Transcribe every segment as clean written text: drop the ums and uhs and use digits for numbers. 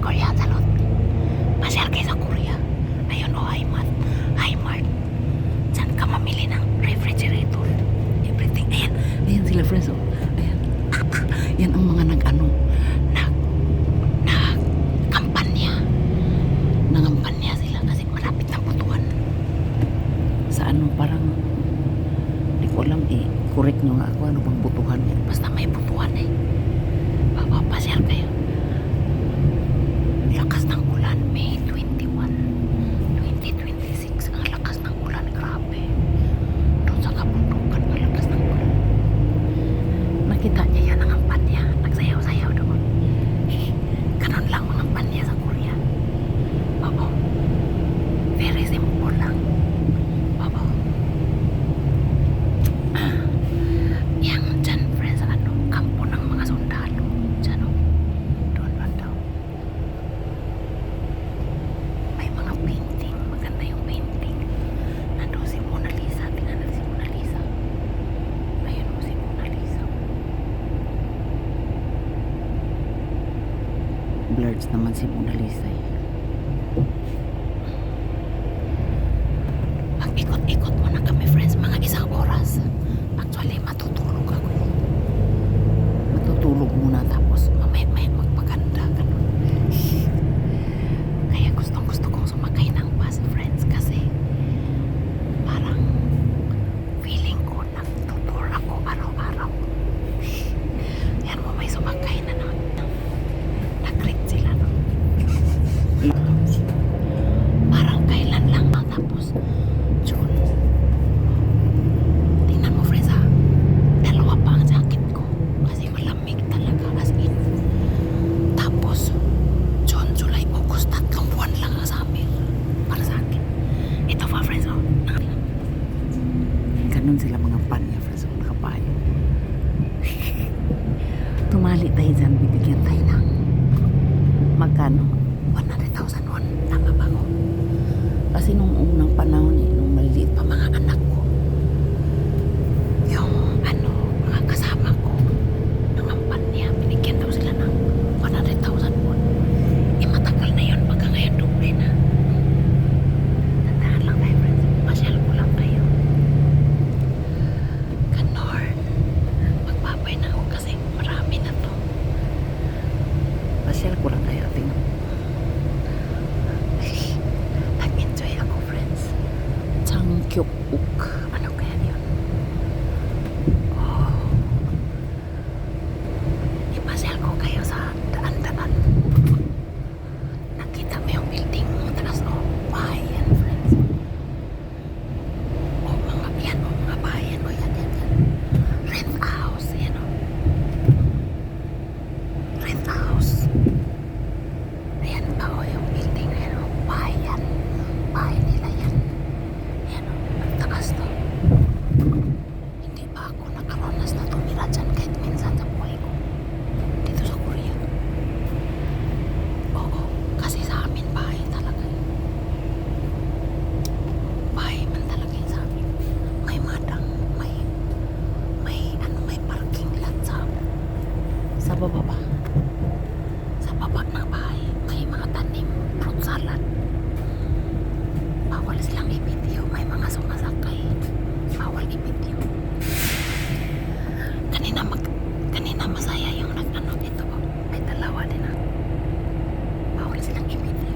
Korea, salot. Masyal kayo sa Korea. Ayun o, Hi-Mart. Diyan ka mamili ng refrigerator. Everything. Ayan sila friends oh. Ayan. Yan ang mga nag-kampanya sila kasi malapit na butuan. Sa parang di ko alam correct nyo nga ako ano bang butuhan yan. Basta may butuhan papasyal kayo. Lakas ng ulan, May 21, 2026. Ang lakas ng ulan, grabe. Doon sa kabundukan, ang lakas ng ulan. Nakita niya yan ang kampanya. Nagsayaw-sayaw doon. Ganon lang mga kampanya sa Korea. Oo. Very simple lang. Oo. Yang dyan, friends, kampo ng mga sundalo. Dyan, doon ba daw? May mga painting. Maganda yung painting. Nandun si Mona Lisa. Tingnan natin si Mona Lisa. Ayun si Mona Lisa. Blurred naman si Mona Lisa Mag-ikot-ikot muna kami friends. Mga isang oras. Actually, matutulog ako Matutulog muna tapos mamaya magpaganda ganun. Kaya gustong-gusto kong sumakay ng bus friends kasi parang feeling ko nagtutur ako araw-araw. Yan mo may sumakay na nag-greet sila parang kailan lang tapos June. Tingnan mo friends dalawa pa ang jacket ko kasi malamig talaga as in. Tapos June, July, August, 3 buwan lang ang summer para sa akin. Ito pa friends ganun sila mga panya friends nakapayo. Tumali tayo dyan, bibigyan tayo ng magkano? 100,000 won. Tama ba ko? Kasi nung unang panahon nung maliliit pa mga anak ko, yung mga kasama ko ng kampanya, binigyan daw sila ng 100,000 won. Matagal na yun, pagka ngayon doble na. Tandaan lang tayo friends, pasyal ko lang tayo. Ganon. Magpapay na ako kasi marami na to. Pasyal ko lang tayo. Tingnan. Nag-enjoy ako friends. Changkyuk-uk. Ano kaya yun? Oh. Ipasyal ko kayo sa daan-daan. Nakita mo yung building mo taas bahay yan friends. Mga bahay yan. Yan. Rent house. Yan Rent house. Ayan pa yung building. Ayan bahay yan. Bahay nila yan. Ayan ang taas to. Hindi pa ako nakaranas na tumira dyan kahit minsan sa buhay ko. Dito sa Korea. Oo. Kasi sa amin bahay talaga. Bahay man talaga yun sa amin. May madang. May parking lot sa baba ba? Sa baba ng bahay may mga tanim, fruit salad. Bawal silang i-video. May mga sumasakay. Bawal i-video. Kanina masaya yung ito po. May dalawa din bawal silang i-video.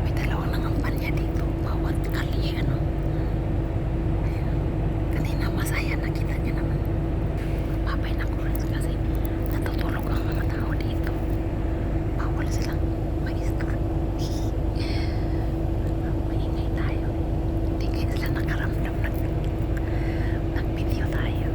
May dalawang nangampanya dito. Bawal kalye Kanina masaya, nakita niya naman. Papay na ko rin kasi natutulog ang mga tao dito. Bawal silang maistor. Maingay tayo. Hindi kayo sila nakaramdam nag-video tayo.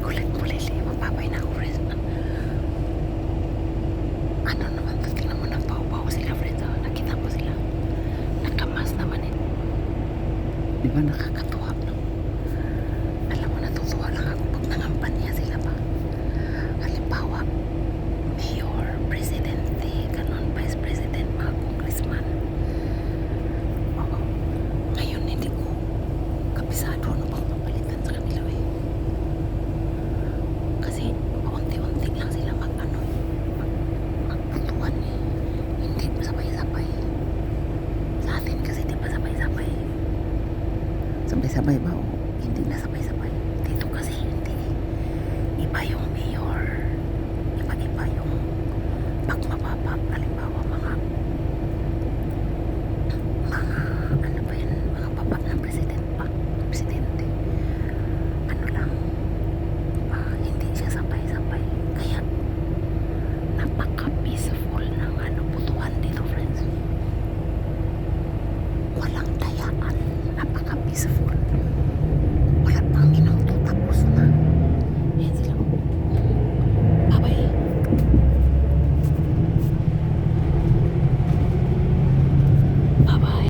Kulit-kulit mapapay na ako friends. Ano naman to, tingnan mo nagpaw-paw sila friends. Nakita mo sila nakamas naman di ba nakakatuwa alam mo natutuwa lang ako pag nangampanya sila pa. Halimbawa mayor, presidente, ganon, vice president, mga congressman. Oo. sabay ba o